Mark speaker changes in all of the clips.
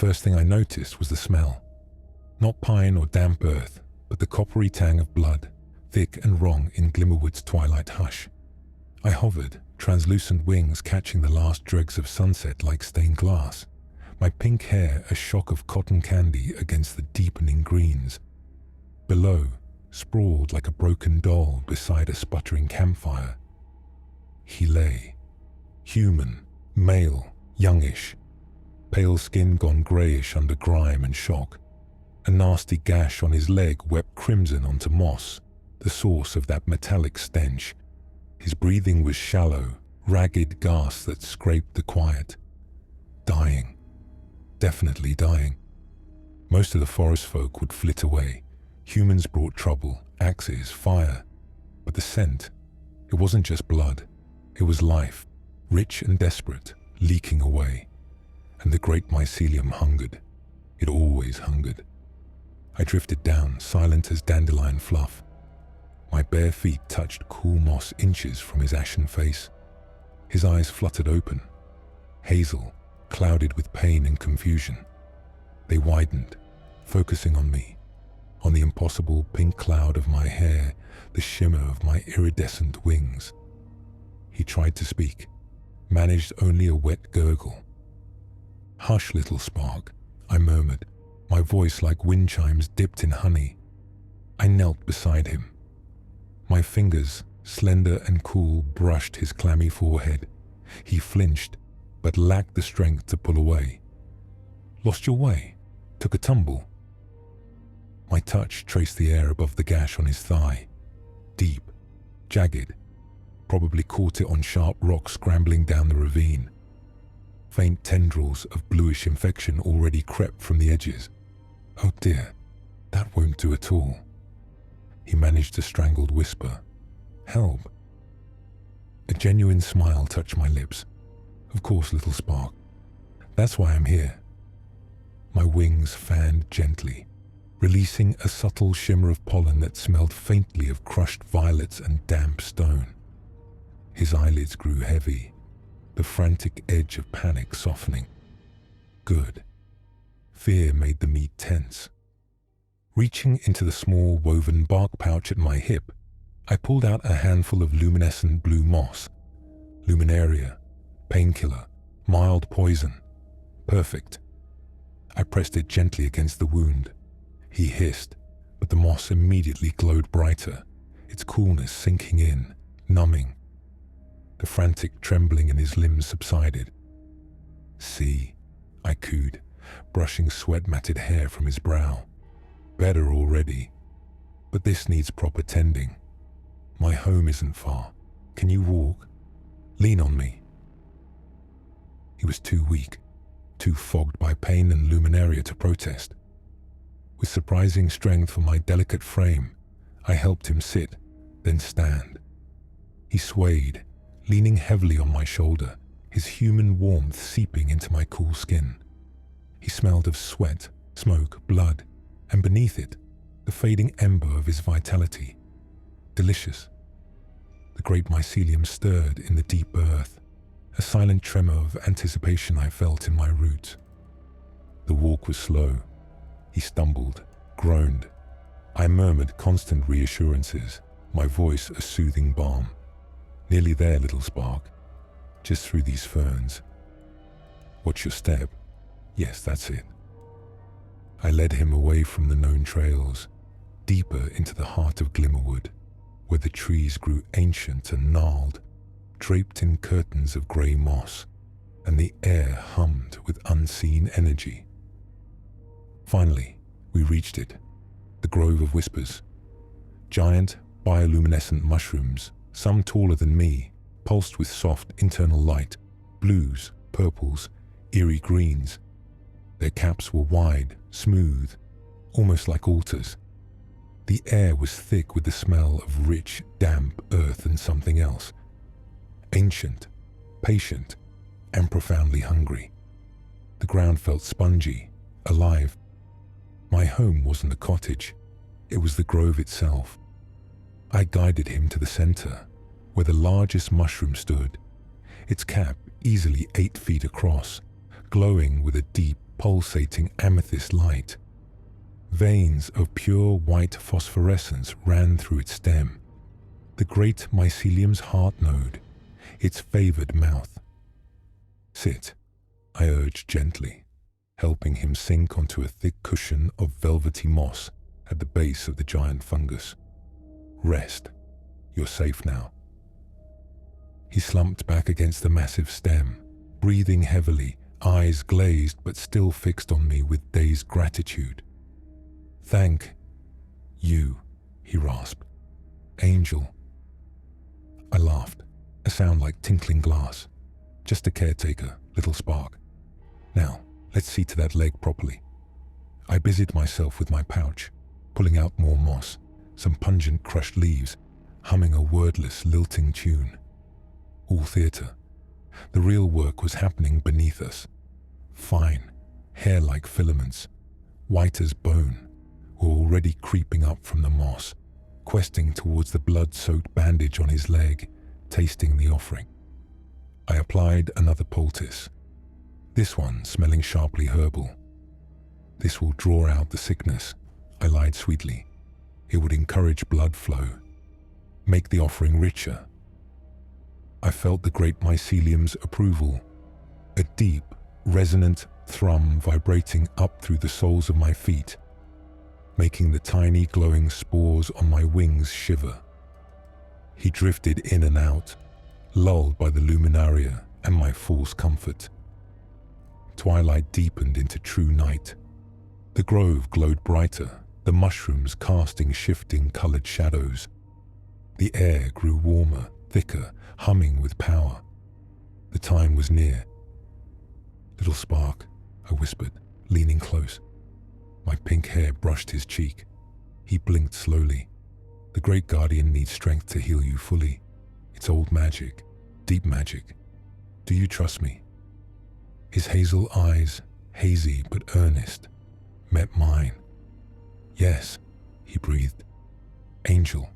Speaker 1: first thing I noticed was the smell. Not pine or damp earth, but the coppery tang of blood, thick and wrong in Glimmerwood's twilight hush. I hovered, translucent wings catching the last dregs of sunset like stained glass, my pink hair a shock of cotton candy against the deepening greens. Below, sprawled like a broken doll beside a sputtering campfire, he lay. Human, male, youngish, pale skin gone greyish under grime and shock. A nasty gash on his leg wept crimson onto moss, the source of that metallic stench. His breathing was shallow, ragged gasps that scraped the quiet. Dying. Definitely dying. Most of the forest folk would flit away. Humans brought trouble, axes, fire. But the scent, it wasn't just blood. It was life, rich and desperate, leaking away. And the great mycelium hungered. It always hungered. I drifted down, silent as dandelion fluff. My bare feet touched cool moss inches from his ashen face. His eyes fluttered open, hazel, clouded with pain and confusion. They widened, focusing on me, on the impossible pink cloud of my hair, the shimmer of my iridescent wings. He tried to speak, managed only a wet gurgle. "Hush, little spark," I murmured, my voice like wind chimes dipped in honey. I knelt beside him. My fingers, slender and cool, brushed his clammy forehead. He flinched, but lacked the strength to pull away. "Lost your way? Took a tumble?" My touch traced the air above the gash on his thigh. Deep, jagged, probably caught it on sharp rocks scrambling down the ravine. Faint tendrils of bluish infection already crept from the edges. "Oh dear, that won't do at all." He managed a strangled whisper. "Help." A genuine smile touched my lips. "Of course, little spark. That's why I'm here." My wings fanned gently, releasing a subtle shimmer of pollen that smelled faintly of crushed violets and damp stone. His eyelids grew heavy, the frantic edge of panic softening. Good. Fear made the meat tense. Reaching into the small woven bark pouch at my hip, I pulled out a handful of luminescent blue moss. Luminaria, painkiller, mild poison. Perfect. I pressed it gently against the wound. He hissed, but the moss immediately glowed brighter, its coolness sinking in, numbing. The frantic trembling in his limbs subsided. "See," I cooed, brushing sweat-matted hair from his brow. "Better already. But this needs proper tending. My home isn't far. Can you walk? Lean on me." He was too weak, too fogged by pain and luminaria to protest. With surprising strength for my delicate frame, I helped him sit, then stand. He swayed, leaning heavily on my shoulder, his human warmth seeping into my cool skin. He smelled of sweat, smoke, blood, and beneath it, the fading ember of his vitality. Delicious. The great mycelium stirred in the deep earth, a silent tremor of anticipation I felt in my roots. The walk was slow. He stumbled, groaned. I murmured constant reassurances, my voice a soothing balm. "Nearly there, little spark. Just through these ferns. Watch your step. Yes, that's it." I led him away from the known trails, deeper into the heart of Glimmerwood, where the trees grew ancient and gnarled, draped in curtains of grey moss, and the air hummed with unseen energy. Finally, we reached it, the Grove of Whispers. Giant, bioluminescent mushrooms, some taller than me, pulsed with soft internal light, blues, purples, eerie greens. Their caps were wide, smooth, almost like altars. The air was thick with the smell of rich, damp earth and something else. Ancient, patient, and profoundly hungry. The ground felt spongy, alive. My home wasn't a cottage. It was the grove itself. I guided him to the center, where the largest mushroom stood, its cap easily 8 feet across, glowing with a deep, pulsating amethyst light. Veins of pure white phosphorescence ran through its stem, the great mycelium's heart node, its favored mouth. "Sit," I urged gently, helping him sink onto a thick cushion of velvety moss at the base of the giant fungus. "Rest. You're safe now." He slumped back against the massive stem, breathing heavily, eyes glazed but still fixed on me with dazed gratitude. "Thank you," he rasped. "Angel." I laughed, a sound like tinkling glass. "Just a caretaker, little spark. Now, let's see to that leg properly." I busied myself with my pouch, pulling out more moss, some pungent crushed leaves, humming a wordless, lilting tune. All theatre. The real work was happening beneath us. Fine, hair-like filaments, white as bone, were already creeping up from the moss, questing towards the blood-soaked bandage on his leg, tasting the offering. I applied another poultice, this one smelling sharply herbal. "This will draw out the sickness," I lied sweetly. "It would encourage blood flow, make the offering richer." I felt the great mycelium's approval, a deep, resonant thrum vibrating up through the soles of my feet, making the tiny glowing spores on my wings shiver. He drifted in and out, lulled by the luminaria and my false comfort. Twilight deepened into true night. The grove glowed brighter, the mushrooms casting shifting colored shadows. The air grew warmer, thicker, humming with power. The time was near. "Little spark," I whispered, leaning close. My pink hair brushed his cheek. He blinked slowly. "The great guardian needs strength to heal you fully. It's old magic, deep magic. Do you trust me?" His hazel eyes, hazy but earnest, met mine. "Yes," he breathed. "Angel."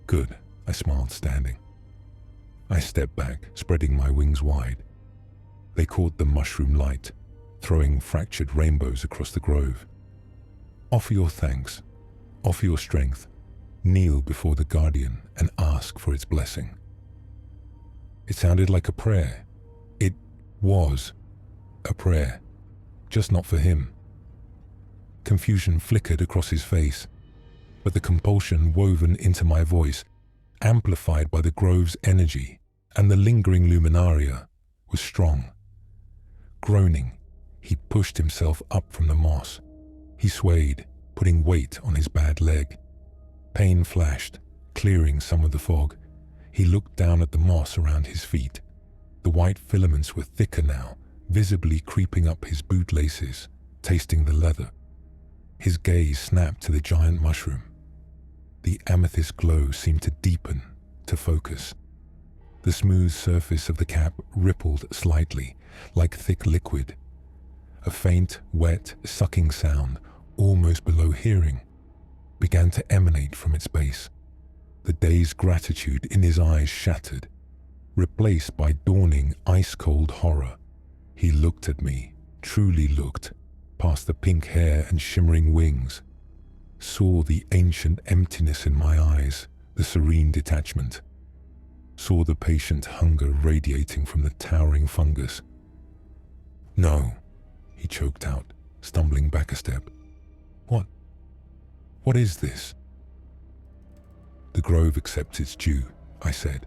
Speaker 1: "Good," I smiled, standing. I stepped back, spreading my wings wide. They caught the mushroom light, throwing fractured rainbows across the grove. "Offer your thanks, offer your strength, kneel before the guardian and ask for its blessing." It sounded like a prayer. It was a prayer, just not for him. Confusion flickered across his face, but the compulsion woven into my voice, amplified by the grove's energy and the lingering luminaria, was strong. Groaning, he pushed himself up from the moss. He swayed, putting weight on his bad leg. Pain flashed, clearing some of the fog. He looked down at the moss around his feet. The white filaments were thicker now, visibly creeping up his boot laces, tasting the leather. His gaze snapped to the giant mushroom. The amethyst glow seemed to deepen, to focus. The smooth surface of the cap rippled slightly, like thick liquid. A faint, wet, sucking sound, almost below hearing, began to emanate from its base. The dazed gratitude in his eyes shattered, replaced by dawning ice-cold horror. He looked at me, truly looked, past the pink hair and shimmering wings, saw the ancient emptiness in my eyes, the serene detachment, saw the patient hunger radiating from the towering fungus. "No," he choked out, stumbling back a step. What is this?" "The grove accepts its due," I said,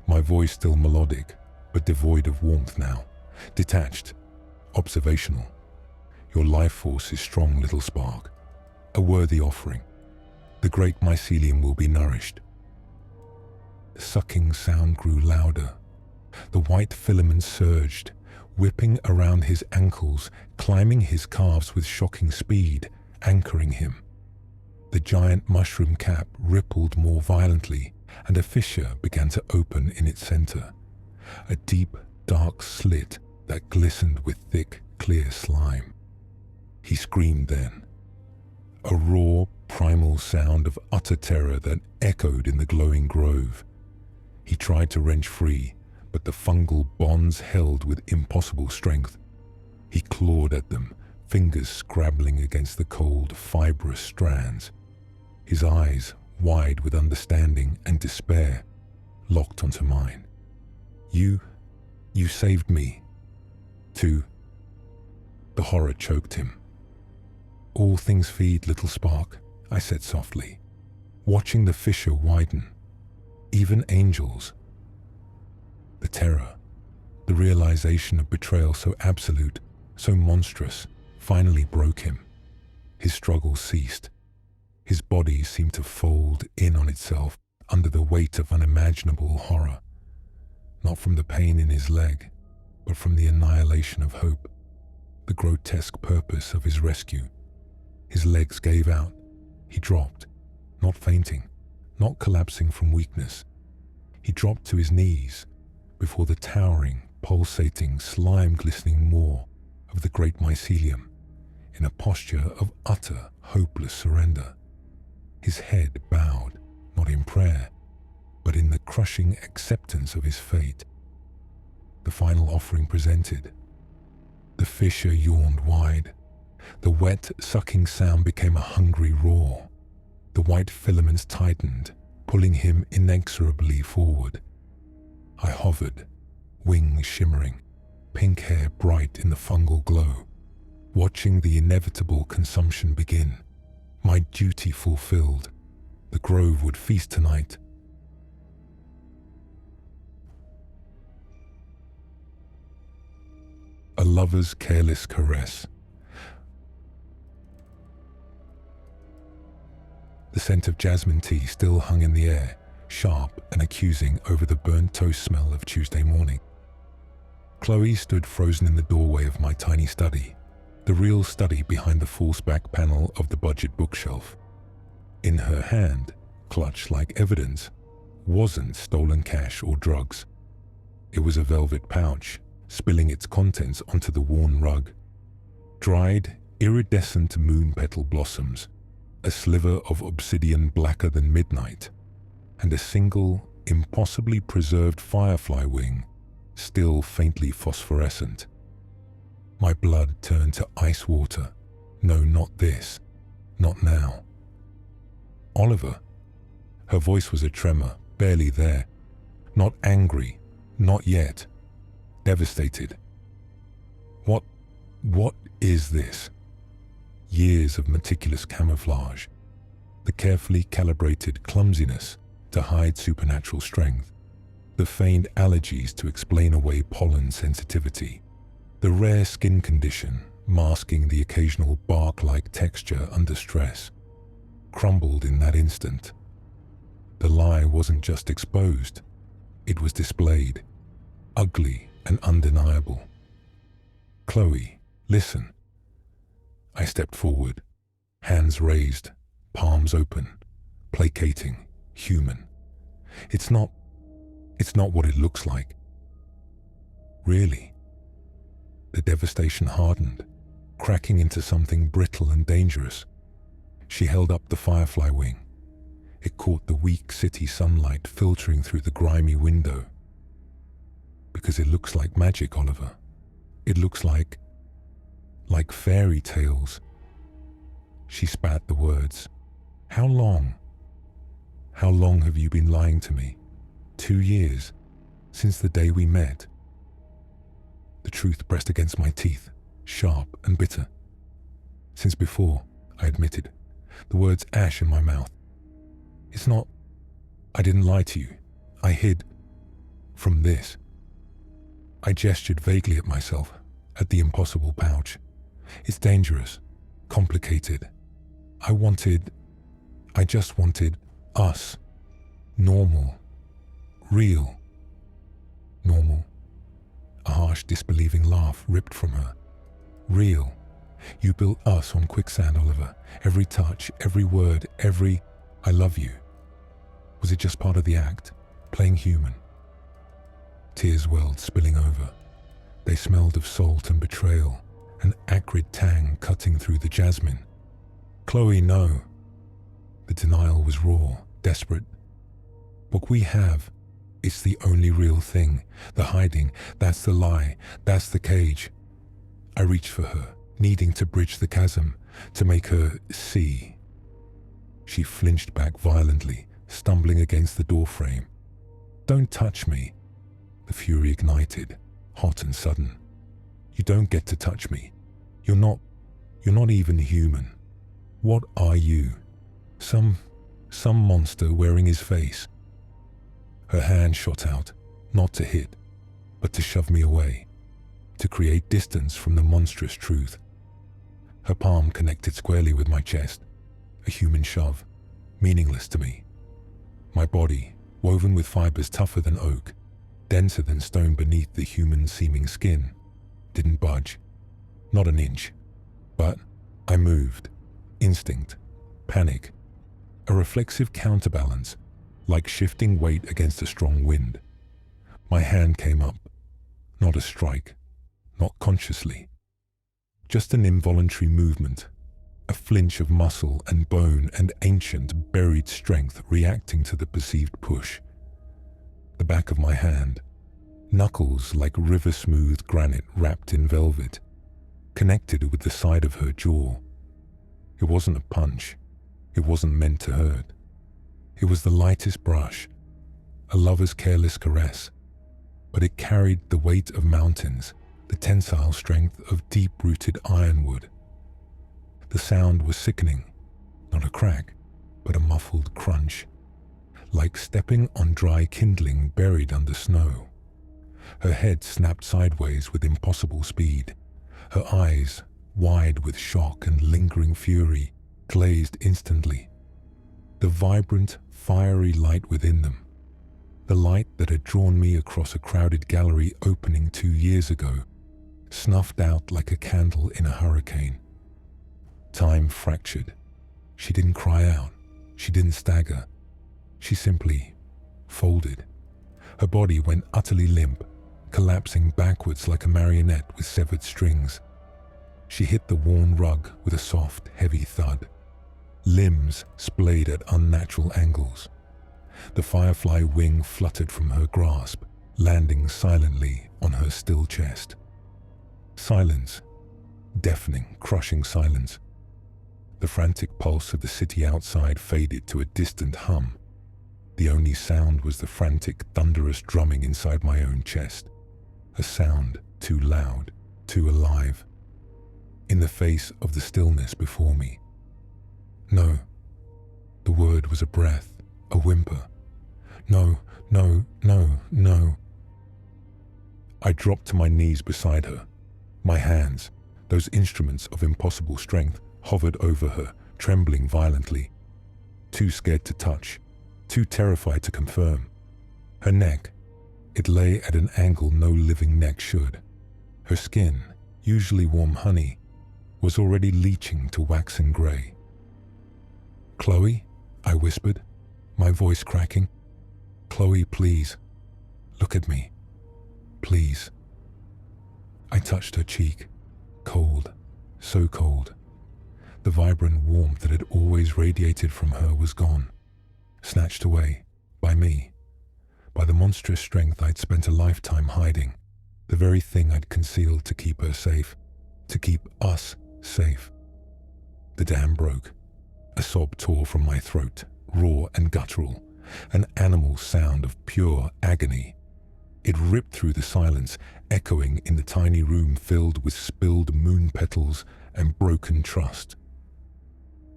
Speaker 1: my voice still melodic, but devoid of warmth now, detached, observational. "Your life force is strong, little spark, a worthy offering. The great mycelium will be nourished." The sucking sound grew louder. The white filaments surged, whipping around his ankles, climbing his calves with shocking speed, anchoring him. The giant mushroom cap rippled more violently, and a fissure began to open in its center. A deep, dark slit that glistened with thick, clear slime. He screamed then. A raw, primal sound of utter terror that echoed in the glowing grove. He tried to wrench free, but the fungal bonds held with impossible strength. He clawed at them, fingers scrabbling against the cold, fibrous strands. His eyes, wide with understanding and despair, locked onto mine. You saved me. Too. The horror choked him. All things feed, little spark, I said softly, watching the fissure widen. Even angels. The terror, the realization of betrayal so absolute, so monstrous, finally broke him. His struggle ceased. His body seemed to fold in on itself under the weight of unimaginable horror, not from the pain in his leg, but from the annihilation of hope, the grotesque purpose of his rescue. His legs gave out. He dropped, not fainting, not collapsing from weakness. He dropped to his knees before the towering, pulsating, slime-glistening maw of the great mycelium, in a posture of utter, hopeless surrender. His head bowed, not in prayer, but in the crushing acceptance of his fate. The final offering presented. The fissure yawned wide. The wet, sucking sound became a hungry roar. The white filaments tightened, pulling him inexorably forward. I hovered, wings shimmering, pink hair bright in the fungal glow, watching the inevitable consumption begin. My duty fulfilled. The grove would feast tonight. A lover's careless caress. The scent of jasmine tea still hung in the air, sharp and accusing over the burnt toast smell of Tuesday morning. Chloe stood frozen in the doorway of my tiny study, the real study behind the false back panel of the budget bookshelf. In her hand, clutched like evidence, wasn't stolen cash or drugs. It was a velvet pouch, spilling its contents onto the worn rug. Dried, iridescent moon petal blossoms, a sliver of obsidian blacker than midnight, and a single, impossibly preserved firefly wing, still faintly phosphorescent. My blood turned to ice water. No, not this. Not now. Oliver. Her voice was a tremor, barely there. Not angry. Not yet. Devastated. What is this? Years of meticulous camouflage. The carefully calibrated clumsiness to hide supernatural strength. The feigned allergies to explain away pollen sensitivity. The rare skin condition masking the occasional bark-like texture under stress, crumbled in that instant. The lie wasn't just exposed, it was displayed, ugly and undeniable. Chloe, listen. I stepped forward, hands raised, palms open, placating, human. It's not what it looks like. Really. The devastation hardened, cracking into something brittle and dangerous. She held up the firefly wing. It caught the weak city sunlight filtering through the grimy window. Because it looks like magic, Oliver. It looks like fairy tales. She spat the words. How long? How long have you been lying to me? 2 years, since the day we met. The truth pressed against my teeth, sharp and bitter. Since before, I admitted, the words ash in my mouth. It's not, I didn't lie to you. I hid from this. I gestured vaguely at myself, at the impossible pouch. It's dangerous, complicated. I just wanted us. Normal. Real. Normal. A harsh, disbelieving laugh ripped from her. Real. You built us on quicksand, Oliver. Every touch, every word, every I love you. Was it just part of the act? Playing human? Tears welled, spilling over. They smelled of salt and betrayal, an acrid tang cutting through the jasmine. Chloe, no. The denial was raw, desperate. What we have, it's the only real thing. The hiding, that's the lie, that's the cage. I reached for her, needing to bridge the chasm, to make her see. She flinched back violently, stumbling against the doorframe. "Don't touch me." The fury ignited, hot and sudden. "You don't get to touch me. You're not even human. What are you? Some monster wearing his face." Her hand shot out, not to hit, but to shove me away, to create distance from the monstrous truth. Her palm connected squarely with my chest, a human shove, meaningless to me. My body, woven with fibers tougher than oak, denser than stone beneath the human-seeming skin, didn't budge, not an inch. But I moved. Instinct, panic, a reflexive counterbalance, like shifting weight against a strong wind. My hand came up, not a strike, not consciously. Just an involuntary movement, a flinch of muscle and bone and ancient, buried strength reacting to the perceived push. The back of my hand, knuckles like river-smooth granite wrapped in velvet, connected with the side of her jaw. It wasn't a punch. It wasn't meant to hurt. It was the lightest brush, a lover's careless caress, but it carried the weight of mountains, the tensile strength of deep-rooted ironwood. The sound was sickening, not a crack, but a muffled crunch, like stepping on dry kindling buried under snow. Her head snapped sideways with impossible speed. Her eyes, wide with shock and lingering fury, glazed instantly. The vibrant, fiery light within them, the light that had drawn me across a crowded gallery opening 2 years ago, snuffed out like a candle in a hurricane. Time fractured. She didn't cry out. She didn't stagger. She simply folded. Her body went utterly limp, collapsing backwards like a marionette with severed strings. She hit the worn rug with a soft, heavy thud. Limbs splayed at unnatural angles. The firefly wing fluttered from her grasp, landing silently on her still chest. Silence. Deafening, crushing silence. The frantic pulse of the city outside faded to a distant hum. The only sound was the frantic, thunderous drumming inside my own chest. A sound too loud, too alive. In the face of the stillness before me. No. The word was a breath, a whimper. No, no, no, no. I dropped to my knees beside her. My hands, those instruments of impossible strength, hovered over her, trembling violently. Too scared to touch, too terrified to confirm. Her neck, it lay at an angle no living neck should. Her skin, usually warm honey, was already leaching to waxen grey. "Chloe," I whispered, my voice cracking. "Chloe, please, look at me. Please." I touched her cheek, cold, so cold. The vibrant warmth that had always radiated from her was gone, snatched away by me, by the monstrous strength I'd spent a lifetime hiding, the very thing I'd concealed to keep her safe, to keep us safe. The dam broke. A sob tore from my throat, raw and guttural, an animal sound of pure agony. It ripped through the silence, echoing in the tiny room filled with spilled moon petals and broken trust.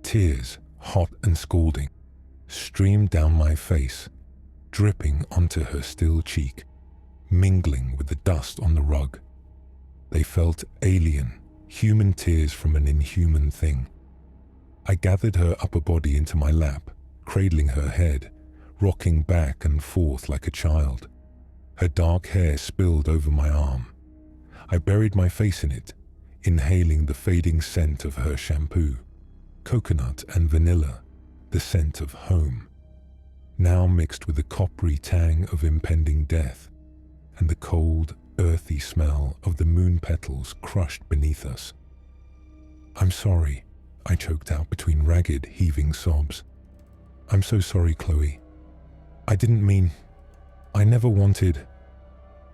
Speaker 1: Tears, hot and scalding, streamed down my face, dripping onto her still cheek, mingling with the dust on the rug. They felt alien, human tears from an inhuman thing. I gathered her upper body into my lap, cradling her head, rocking back and forth like a child. Her dark hair spilled over my arm. I buried my face in it, inhaling the fading scent of her shampoo, coconut and vanilla, the scent of home, now mixed with the coppery tang of impending death and the cold, earthy smell of the moon petals crushed beneath us. "I'm sorry," I choked out between ragged, heaving sobs. "I'm so sorry, Chloe. I didn't mean... I never wanted..."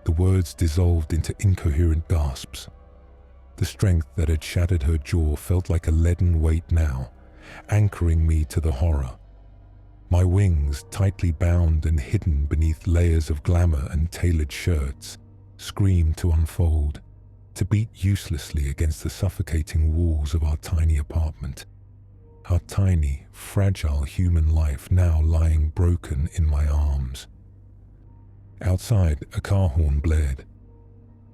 Speaker 1: The words dissolved into incoherent gasps. The The strength that had shattered her jaw felt like a leaden weight now, anchoring me to the horror. My wings, tightly bound and hidden beneath layers of glamour and tailored shirts, screamed to unfold, to beat uselessly against the suffocating walls of our tiny apartment. Our tiny, fragile human life now lying broken in my arms. Outside, a car horn blared.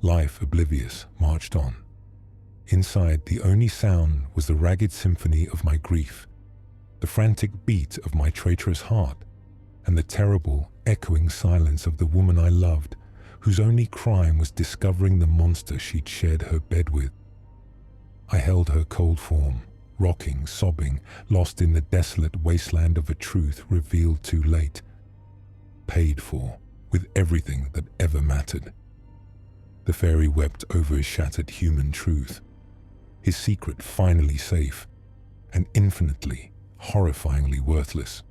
Speaker 1: Life, oblivious, marched on. Inside, the only sound was the ragged symphony of my grief, the frantic beat of my traitorous heart, and the terrible, echoing silence of the woman I loved, whose only crime was discovering the monster she'd shared her bed with. I held her cold form, rocking, sobbing, lost in the desolate wasteland of a truth revealed too late, paid for with everything that ever mattered. The fairy wept over his shattered human truth, his secret finally safe, and infinitely, horrifyingly worthless.